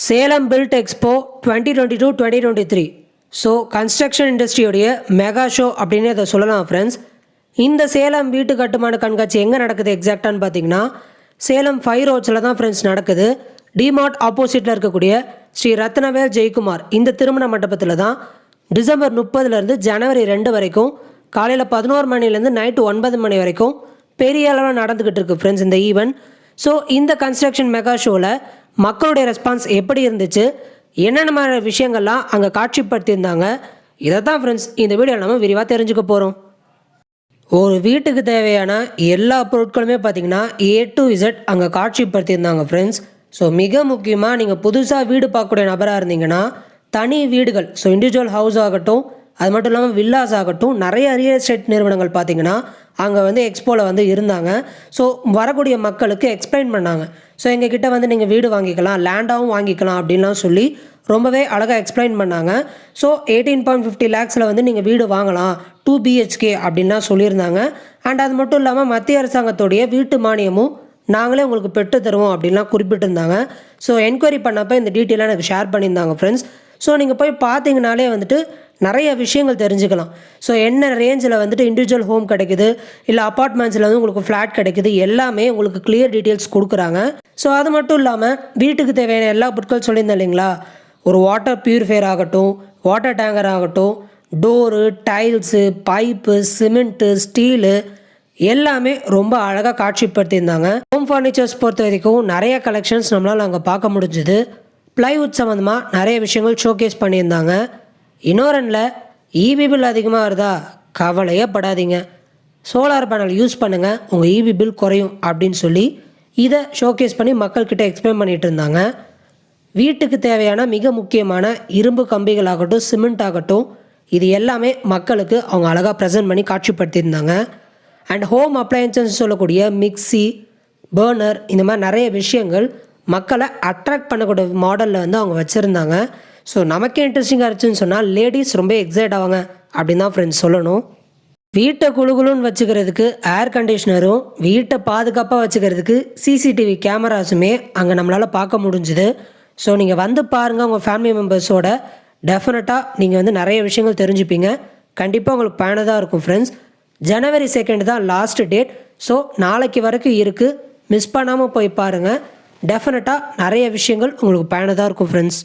Salem Build Expo 2022-2023. So construction இண்டஸ்ட்ரியோடைய mega show அப்படின்னு அதை சொல்லலாம் ஃப்ரெண்ட்ஸ். இந்த சேலம் வீட்டு கட்டுமான கண்காட்சி எங்கே நடக்குது எக்ஸாக்டானு பார்த்தீங்கன்னா சேலம் 5 ரோட்ஸில் தான் ஃப்ரெண்ட்ஸ் நடக்குது. டிமார்ட் ஆப்போசிட்டில் இருக்கக்கூடிய ஸ்ரீ ரத்னவேல் ஜெயக்குமார் இந்த திருமண மண்டபத்தில் தான் டிசம்பர் 30 ஜனவரி 2 வரைக்கும் காலையில் 11 மணிலேருந்து நைட்டு 9 மணி வரைக்கும் பெரிய அளவில் நடந்துக்கிட்டு இருக்குது ஃப்ரெண்ட்ஸ் இந்த ஈவெண்ட். ஸோ இந்த கன்ஸ்ட்ரக்ஷன் மெகா ஷோவில் மக்களுடைய ரெஸ்பான்ஸ் எப்படி இருந்துச்சு, என்னென்ன மாதிரி விஷயங்கள்லாம் அங்கே காட்சிப்படுத்தியிருந்தாங்க, இதை தான் ஃப்ரெண்ட்ஸ் இந்த வீடியோ நம்ம விரிவாக தெரிஞ்சுக்க போகிறோம். ஒரு வீட்டுக்கு தேவையான எல்லா பொருட்களுமே பார்த்திங்கன்னா A to Z அங்கே காட்சிப்படுத்தியிருந்தாங்க ஃப்ரெண்ட்ஸ். ஸோ மிக முக்கியமாக நீங்கள் புதுசாக வீடு பார்க்கக்கூடிய நபராக இருந்தீங்கன்னா தனி வீடுகள், ஸோ இண்டிவிஜுவல் ஹவுஸ் ஆகட்டும், அது மட்டும் இல்லாமல் வில்லாஸ் ஆகட்டும், நிறைய ரியல் எஸ்டேட் நிறுவனங்கள் பார்த்திங்கன்னா அங்கே எக்ஸ்போவில் இருந்தாங்க. ஸோ வரக்கூடிய மக்களுக்கு எக்ஸ்பிளைன் பண்ணாங்க. ஸோ எங்ககிட்ட நீங்கள் வீடு வாங்கிக்கலாம், லேண்டாகவும் வாங்கிக்கலாம் அப்படின்லாம் சொல்லி ரொம்பவே அழகாக எக்ஸ்பிளைன் பண்ணாங்க. ஸோ 18.50 lakhஸில் நீங்கள் வீடு வாங்கலாம் 2 BHK அப்படின்லாம் சொல்லியிருந்தாங்க. அண்ட் அது மட்டும் இல்லாமல் மத்திய அரசாங்கத்துடைய வீட்டு மானியமும் நாங்களே உங்களுக்கு பெற்று தருவோம் அப்படின்லாம் குறிப்பிட்டிருந்தாங்க. ஸோ என்கொயரி பண்ணப்போ இந்த டீட்டெயிலாக எனக்கு ஷேர் பண்ணியிருந்தாங்க ஃப்ரெண்ட்ஸ். ஸோ நீங்கள் போய் பார்த்தீங்கனாலே நிறைய விஷயங்கள் தெரிஞ்சுக்கலாம். ஸோ என்ன ரேஞ்சில் இண்டிவிஜுவல் ஹோம் கிடைக்குது, இல்லை அப்பார்ட்மெண்ட்ஸில் உங்களுக்கு ஃப்ளாட் கிடைக்குது, எல்லாமே உங்களுக்கு கிளியர் டீட்டெயில்ஸ் கொடுக்குறாங்க. ஸோ அது மட்டும் இல்லாமல் வீட்டுக்கு தேவையான எல்லா பொருட்கள் சொல்லியிருந்தேன் இல்லைங்களா, ஒரு வாட்டர் பியூரிஃபையர் ஆகட்டும், வாட்டர் டேங்கர் ஆகட்டும், door, tiles, pipe, cement, steel எல்லாமே ரொம்ப அழகாக காட்சிப்படுத்தியிருந்தாங்க. ஹோம் ஃபர்னிச்சர்ஸ் பொறுத்த வரைக்கும் நிறைய கலெக்ஷன்ஸ் நம்மளால் அங்கே பார்க்க முடிஞ்சுது. ப்ளைவுட் சம்மந்தமாக நிறைய விஷயங்கள் ஷோகேஸ் பண்ணியிருந்தாங்க. இன்னொருல இபி பில் அதிகமாக வருதா, கவலையே படாதீங்க, சோலார் பேனல் யூஸ் பண்ணுங்கள், உங்கள் இபி பில் குறையும் அப்படின்னு சொல்லி இதை ஷோகேஸ் பண்ணி மக்கள்கிட்ட எக்ஸ்பிளைன் பண்ணிகிட்டு இருந்தாங்க. வீட்டுக்கு தேவையான மிக முக்கியமான இரும்பு கம்பிகள் ஆகட்டும், சிமெண்ட் ஆகட்டும், இது எல்லாமே மக்களுக்கு அவங்க அழகாக ப்ரெசென்ட் பண்ணி காட்சிப்படுத்தியிருந்தாங்க. அண்ட் ஹோம் அப்ளையன்சஸ் சொல்லக்கூடிய மிக்சி, பர்னர், இந்த மாதிரி நிறைய விஷயங்கள் மக்களை அட்ராக்ட் பண்ணக்கூடிய மாடலில் அவங்க வச்சுருந்தாங்க. ஸோ நமக்கே இன்ட்ரெஸ்டிங்காக இருந்துச்சுன்னு சொன்னால் லேடிஸ் ரொம்ப எக்ஸைட் ஆவாங்க அப்படின்னு தான் ஃப்ரெண்ட்ஸ் சொல்லணும். வீட்டை குழுகுலுன்னு வச்சுக்கிறதுக்கு ஏர் கண்டிஷ்னரும், வீட்டை பாதுகாப்பாக வச்சுக்கிறதுக்கு சிசிடிவி கேமராஸுமே அங்கே நம்மளால் பார்க்க முடிஞ்சுது. ஸோ நீங்கள் பாருங்கள், உங்கள் ஃபேமிலி மெம்பர்ஸோட டெஃபினட்டாக நீங்கள் நிறைய விஷயங்கள் தெரிஞ்சுப்பீங்க. கண்டிப்பாக உங்களுக்கு பயனுள்ளதாக இருக்கும் ஃப்ரெண்ட்ஸ். ஜனவரி 2 தான் லாஸ்ட் டேட். ஸோ நாளைக்கு வரைக்கும் இருக்குது, மிஸ் பண்ணாமல் போய் பாருங்கள். டெஃபினட்டாக நிறைய விஷயங்கள் உங்களுக்கு பயனுள்ளதாக இருக்கும் ஃப்ரெண்ட்ஸ்.